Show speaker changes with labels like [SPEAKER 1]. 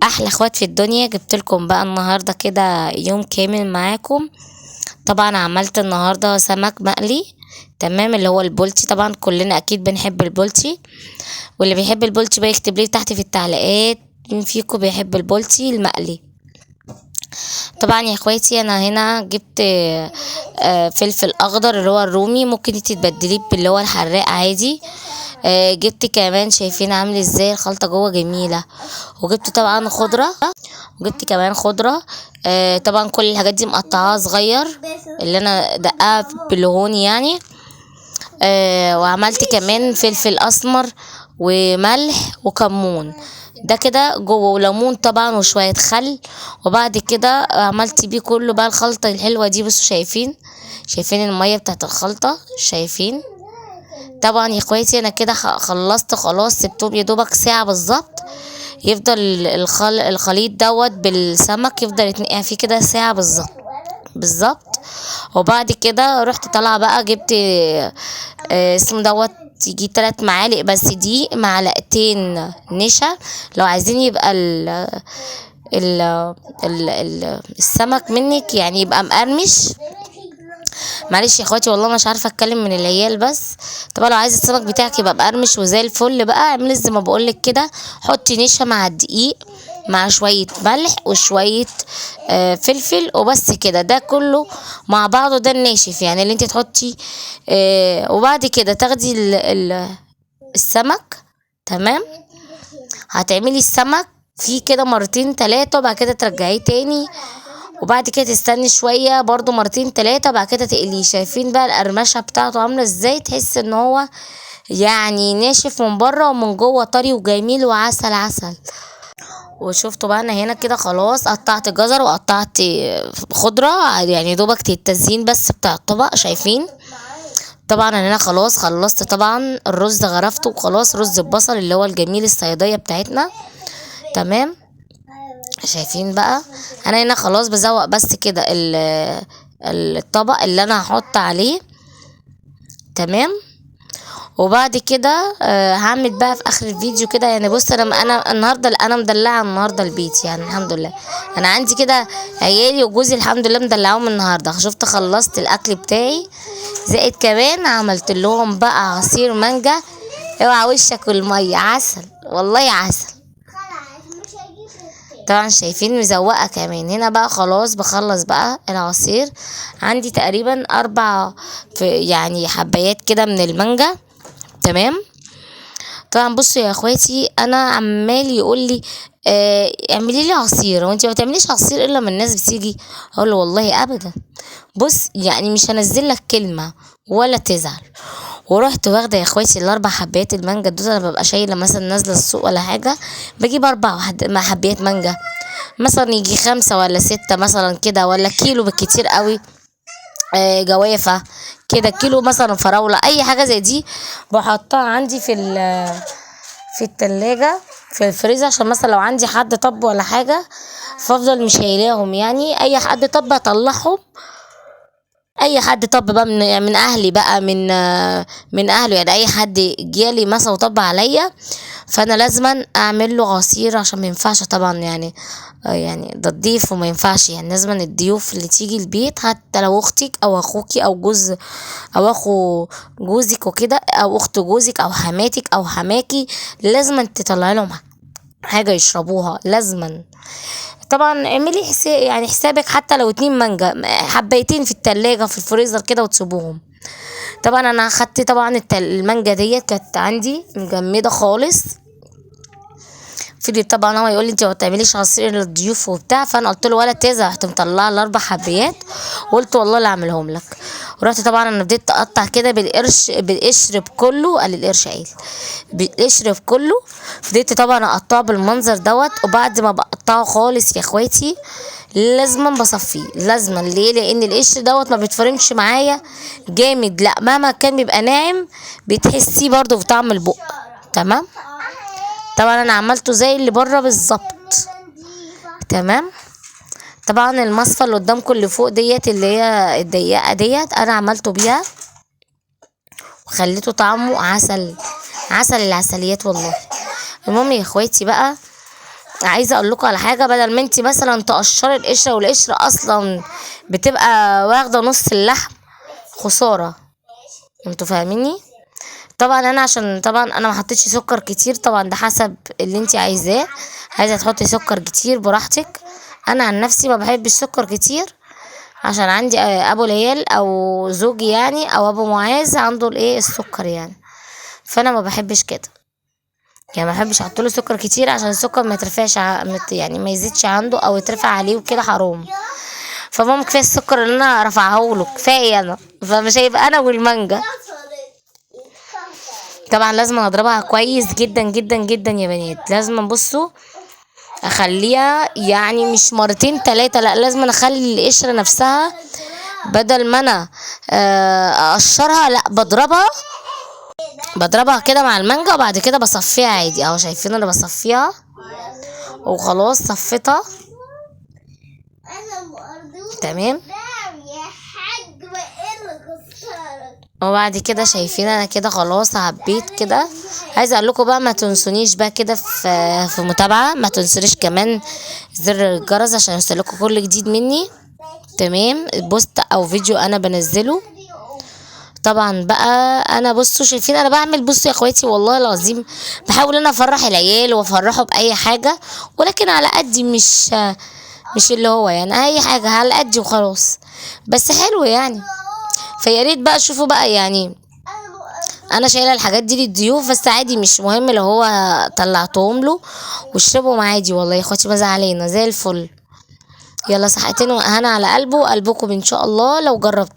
[SPEAKER 1] احلى اخوات في الدنيا، جبت لكم بقى النهارده كده يوم كامل معاكم. طبعا عملت النهارده سمك مقلي. تمام، اللي هو البولتي. طبعا كلنا اكيد بنحب البولتي، واللي بيحب البولتي بقى يكتب لي تحت في التعليقات مين فيكم بيحب البولتي المقلي. طبعا يا اخواتي انا هنا جبت فلفل اخضر اللي هو الرومي، ممكن انتي تبدليه باللي هو الحراق عادي. جبت كمان، شايفين عامل ازاي الخلطة جوه جميلة. وجبت طبعا خضرة، وجبت كمان خضرة. طبعا كل الحاجات دي مقطعاها صغير، اللي انا دقاها بالهون يعني. وعملت كمان فلفل اسمر وملح وكمون، ده كده جوه، وليمون طبعا وشوية خل. وبعد كده عملت بيه كله بقى الخلطة الحلوة دي. بصوا شايفين المية بتاعت الخلطة، شايفين. طبعا يا اخواتي انا كده خلصت خلاص، سبتهم يا دوبك ساعة بالظبط. يفضل الخليط دوت بالسمك يفضل يتنقع فيه كده ساعة بالظبط. وبعد كده رحت طالعة بقى، جبت اسمه دوت يجي 3 معالق بس، دي معلقتين نشا. لو عايزين يبقى ال السمك منك يعني يبقى مقرمش. معلش يا اخواتي والله مش عارفه اتكلم من العيال. بس طبعا لو عايز السمك بتاعك يبقى مقرمش وزي الفل بقى، اعملي زي ما بقولك كده، حطي نشا مع الدقيق مع شويه ملح وشويه فلفل وبس كده، ده كله مع بعضه، ده الناشف يعني اللي انت تحطي. وبعد كده تاخدي السمك. تمام، هتعملي السمك فيه كده مرتين 3، وبعد كده ترجعيه تاني، وبعد كده تستني شوية برضو مرتين 3، وبعد كده تقليه. شايفين بقى القرمشة بتاعته عاملة ازاي؟ تحس ان هو يعني ناشف من بره ومن جوه طري وجميل وعسل عسل. وشفتوا بقى انا هنا كده خلاص قطعت جزر وقطعت خضرة يعني دوبك التزيين بس بتاع الطبق، شايفين. طبعا انا هنا خلاص خلصت طبعا الرز، غرفته وخلاص، رز البصل اللي هو الجميل الصيادية بتاعتنا. تمام، شايفين بقى انا هنا خلاص بزوق بس كده الطبق اللي انا هحط عليه. تمام، وبعد كده هعمل بقى في اخر الفيديو كده يعني. بص انا النهارده انا مدلعه النهارده البيت يعني الحمد لله. انا عندي كده عيالي وجوزي الحمد لله مدلعهم النهارده. شفت خلصت الاكل بتاعي، زائد كمان عملت لهم بقى عصير مانجا. اوعى وشك الميه عسل والله عسل. طبعا شايفين مزوقة كمان. هنا بقى خلاص بخلص بقى العصير. عندي تقريبا 4 في يعني حبايات كده من المانجا. تمام، طبعا بصوا يا اخواتي انا عمال يقول لي اعملي لي عصير، وانت ما تعمليش عصير الا من الناس بتيجي. اقول له والله ابدا، بص يعني مش هنزل لك كلمه ولا تزعل. ورحت واخده يا اخواتي ال4 حبايات المانجا دول. انا ببقى شايله مثلا نازله السوق ولا حاجه، بجيب 4 مع حبايات مانجا، مثلا يجي 5 ولا 6 مثلا كده، ولا كيلو بالكتير قوي. جوافة كده، كيلو مثلا فراولة، اي حاجة زي دي بحطها عندي في التلاجة في الفريزر، عشان مثلا لو عندي حد طب ولا حاجة فافضل مش هيلاهم يعني. اي حد طب اطلعهم، اي حد طب بقى من اهلي بقى من اهله يعني. اي حد جالي مثلا وطب عليا فانا لازما اعمل له عصير، عشان ما ينفعش طبعا يعني يعني ده الضيف وما ينفعش يعني. لازما الضيوف اللي تيجي البيت، حتى لو اختك او اخوكي او جوز او اخو جوزك وكده، او اخت جوزك او حماتك او حماكي، لازما تطلعي لهم حاجه يشربوها لازما. طبعا اعملي حساب يعني حسابك، حتى لو 2 مانجا حبيتين في التلاجة في الفريزر كده وتسيبوهم. طبعا انا اخدت طبعا المانجا ديت كانت عندي مجمده خالص. فضل طبعا هو يقول لي انت ما بتعمليش عصير للضيوف وبتاع، فانا قلت له ولا تزعل. رحت مطلعه ال4 حبيات وقلت والله لا اعملهم لك. ورحت طبعا انا بديت اقطع كده بالقشر بكله، قال القرش قايل بالقشر بكله. فضلت طبعا اقطعه بالمنظر دوت. وبعد ما بقطعه خالص يا اخواتي لازما بصفيه، لازما. ليه؟ لان القشر دوت ما بيتفرمش معايا جامد، لا مهما كان بيبقى ناعم بتحسيه برضو في طعم البق. تمام، طبعا انا عملته زي اللي بره بالظبط. تمام، طبعا المصفى اللي قدامكم اللي فوق ديت اللي هي الضيقه ديت انا عملته بيها وخليته طعمه عسل عسل العسليات والله. المهم يا اخواتي بقى عايزه اقول لكم على حاجه، بدل ما انت مثلا تقشري القشره، والقشره اصلا بتبقى واخده نص اللحم، خساره. انتوا فاهميني؟ طبعا انا عشان طبعا انا ما حطيتش سكر كتير، طبعا ده حسب اللي انت عايزاه. عايزه تحطي سكر كتير براحتك. انا عن نفسي ما بحبش سكر كتير، عشان عندي ابو العيال او زوجي يعني، او ابو معاذ عنده الايه السكر يعني، فانا ما بحبش كده. يعني ما بحبش احط له سكر كتير، عشان السكر ما يترفعش يعني ما يزيدش عنده او يترفع عليه وكده حرام. فماما كفايه السكر اللي انا رفعه له كفايه انا، فمش هيبقى انا والمانجا. طبعا لازم اضربها كويس جدا جدا جدا يا بنات. لازم بصوا اخليها يعني مش مرتين تلاتة، لا لازم اخلي القشرة نفسها، بدل ما انا اقشرها، لا بضربها كده مع المانجا، وبعد كده بصفيها عادي اهو. شايفين انا بصفيها وخلاص صفيتها تمام. وبعد كده شايفين انا كده خلاص عبيت كده. عايزه اقول لكم بقى ما تنسونيش بقى كده في متابعه، ما تنسونيش كمان زر الجرس عشان يوصلكوا كل جديد مني، تمام؟ بوست او فيديو انا بنزله. طبعا بقى انا بصوا شايفين انا بعمل، بصوا يا اخواتي والله العظيم بحاول انا افرح العيال وافرحه باي حاجه، ولكن على قدي، مش اللي هو يعني اي حاجه على قدي وخلاص، بس حلو يعني. فيا ريت بقى شوفوا بقى يعني، انا شايله الحاجات دي للضيوف بس عادي مش مهم لو هو طلعتهم له واشربهم عادي. والله يا اخواتي ما زعلانه زي الفل. يلا صحتين وهنا على قلبه وقلبكم ان شاء الله لو جربتوا.